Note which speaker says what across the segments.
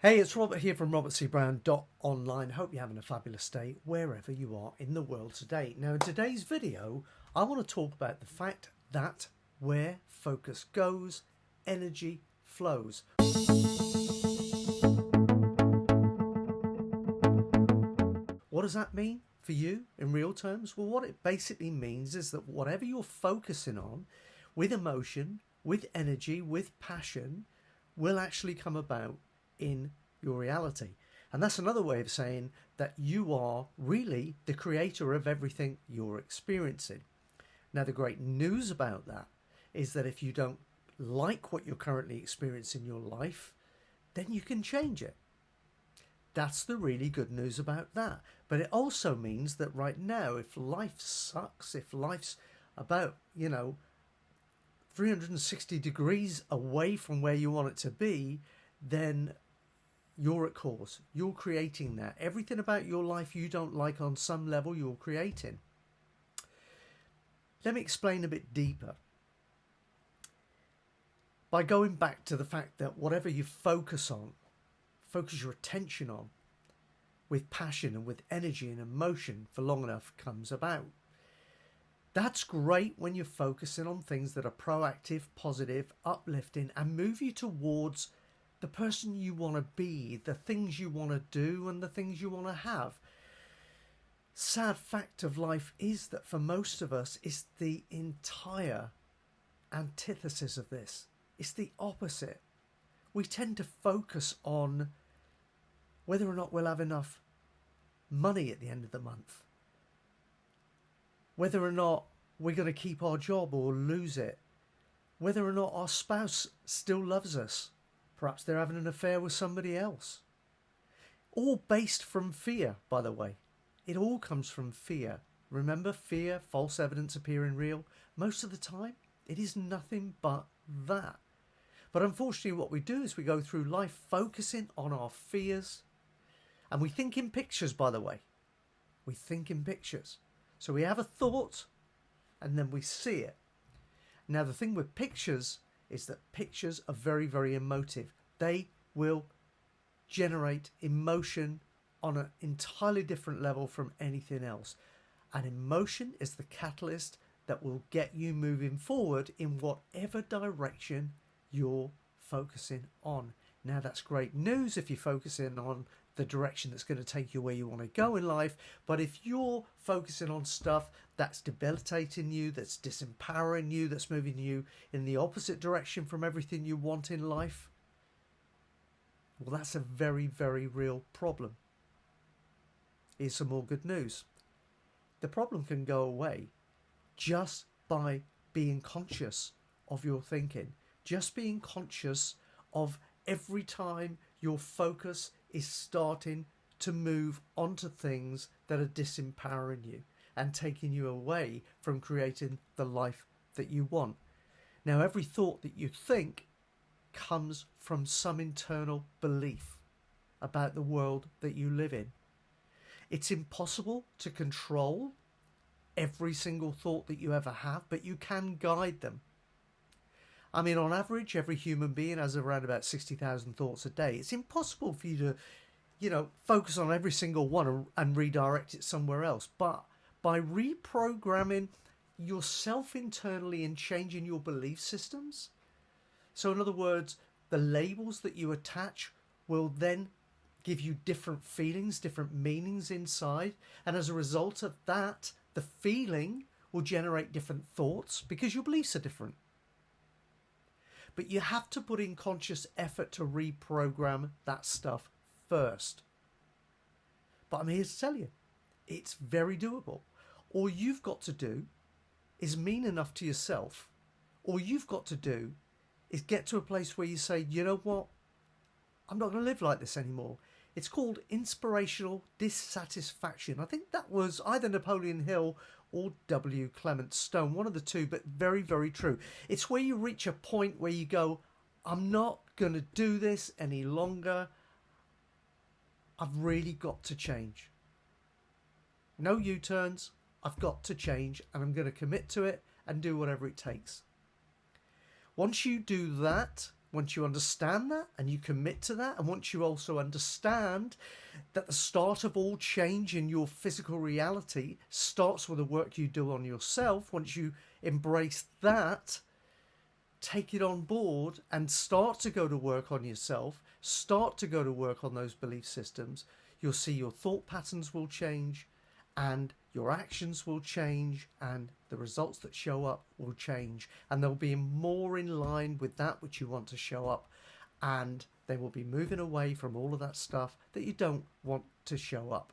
Speaker 1: Hey, it's Robert here from robertcbrown.online. Hope you're having a fabulous day wherever you are in the world today. Now, in today's video, I want to talk about the fact that where focus goes, energy flows. What does that mean for you in real terms? Well, what it basically means is that whatever you're focusing on with emotion, with energy, with passion, will actually come about in your reality. And that's another way of saying that you are really the creator of everything you're experiencing. Now, the great news about that is that if you don't like what you're currently experiencing in your life, then you can change it. That's the really good news about that. But it also means that right now, if life sucks, if life's about, 360 degrees away from where you want it to be, then you're at cause. You're creating that. Everything about your life you don't like on some level, you're creating. Let me explain a bit deeper. By going back to the fact that whatever you focus your attention on, with passion and with energy and emotion for long enough comes about. That's great when you're focusing on things that are proactive, positive, uplifting, and move you towards the person you want to be, the things you want to do, and the things you want to have. Sad fact of life is that for most of us, it's the entire antithesis of this. It's the opposite. We tend to focus on whether or not we'll have enough money at the end of the month, whether or not we're going to keep our job or lose it, whether or not our spouse still loves us. Perhaps they're having an affair with somebody else. All based from fear, by the way. It all comes from fear. Remember, fear, false evidence appearing real. Most of the time, it is nothing but that. But unfortunately, what we do is we go through life focusing on our fears. And we think in pictures, by the way. We think in pictures. So we have a thought, and then we see it. Now, the thing with pictures is that pictures are very, very emotive. They will generate emotion on an entirely different level from anything else. And emotion is the catalyst that will get you moving forward in whatever direction you're focusing on. Now, that's great news if you're focusing on the direction that's going to take you where you want to go in life. But if you're focusing on stuff that's debilitating you, that's disempowering you, that's moving you in the opposite direction from everything you want in life, well, that's a very, very real problem. Here's some more good news. The problem can go away just by being conscious of your thinking, just being conscious of every time your focus is starting to move onto things that are disempowering you and taking you away from creating the life that you want. Now, every thought that you think comes from some internal belief about the world that you live in. It's impossible to control every single thought that you ever have, but you can guide them. I mean, on average, every human being has around about 60,000 thoughts a day. It's impossible for you to, focus on every single one and redirect it somewhere else. But by reprogramming yourself internally and changing your belief systems, so in other words, the labels that you attach will then give you different feelings, different meanings inside. And as a result of that, the feeling will generate different thoughts because your beliefs are different. But you have to put in conscious effort to reprogram that stuff first. But I'm here to tell you, it's very doable. All you've got to do is mean enough to yourself. All you've got to do is get to a place where you say, you know what? I'm not going to live like this anymore. It's called inspirational dissatisfaction. I think that was either Napoleon Hill or W. Clement Stone, one of the two, but very, very true. It's where you reach a point where you go, I'm not going to do this any longer. I've really got to change. No U-turns. I've got to change, and I'm going to commit to it and do whatever it takes. Once you do that, once you understand that and you commit to that, and once you also understand that the start of all change in your physical reality starts with the work you do on yourself, once you embrace that, take it on board and start to go to work on yourself, start to go to work on those belief systems, you'll see your thought patterns will change and your actions will change and the results that show up will change, and they'll be more in line with that which you want to show up, and they will be moving away from all of that stuff that you don't want to show up.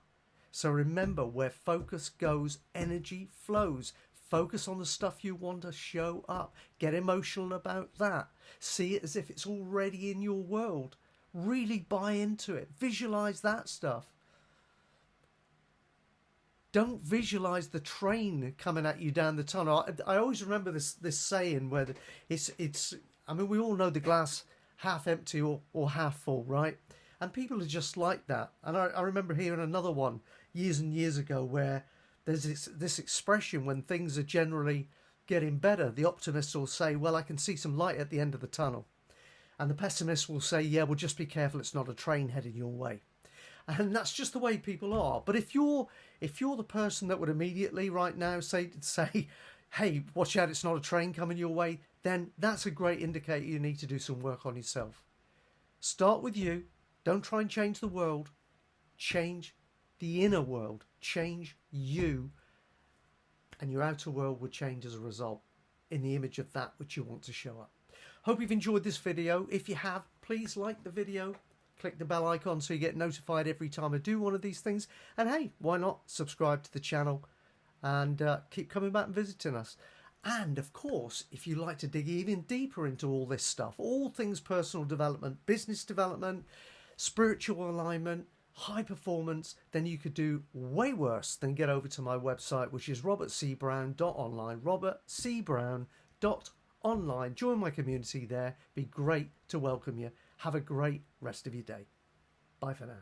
Speaker 1: So remember, where focus goes, energy flows. Focus on the stuff you want to show up. Get emotional about that. See it as if it's already in your world. Really buy into it. Visualize that stuff. Don't visualize the train coming at you down the tunnel. I always remember this saying where it's I mean, we all know the glass half empty or half full, right? And people are just like that. And I remember hearing another one years and years ago where there's this expression when things are generally getting better. The optimists will say, well, I can see some light at the end of the tunnel. And the pessimists will say, yeah, well, just be careful, it's not a train heading your way. And that's just the way people are. But if you're the person that would immediately right now say, hey, watch out, it's not a train coming your way, then that's a great indicator you need to do some work on yourself. Start with you. Don't try and change the world. Change the inner world. Change you. And your outer world will change as a result in the image of that which you want to show up. Hope you've enjoyed this video. If you have, please like the video. Click the bell icon so you get notified every time I do one of these things. And hey, why not subscribe to the channel and keep coming back and visiting us. And of course, if you like to dig even deeper into all this stuff, all things personal development, business development, spiritual alignment, high performance, then you could do way worse than get over to my website, which is robertcbrown.online, robertcbrown.online. Join my community there. Be great to welcome you. Have a great rest of your day. Bye for now.